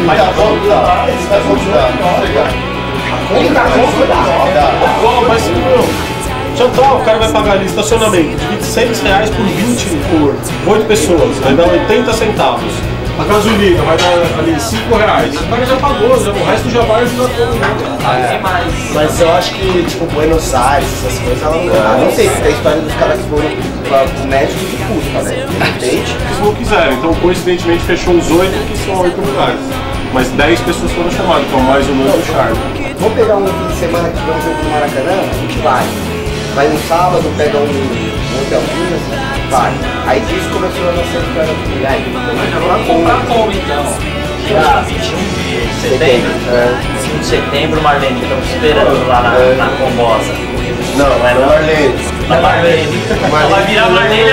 Vai voltar. Mas Chantal, o cara vai pagar ali estacionamento de R$600 por 20 por 8 pessoas, vai dar 80 centavos. A gasolina vai dar ali R$5. O cara já pagou, o resto já vai ajudar todo mundo. Mas eu acho que, tipo, Buenos Aires, essas coisas, ela não sei se tem a história dos caras que foram pro médico que custa, né? Entende? Eles não quiseram, então coincidentemente fechou os 8, que são 8 lugares. Mas 10 pessoas foram chamadas, então mais um novo charme. Vamos pegar um fim de semana que vamos jogo no Maracanã? A gente vai. Vai no sábado, pega um hotelzinho, vai. Aí disso começou a nossa história aqui. Aí, Vamos comprar como então? Dia 21 de setembro? 21 de setembro, Marlene, estamos esperando lá na Combosa. Não, é no Marlene. Na Marlene. Vai virar Marlene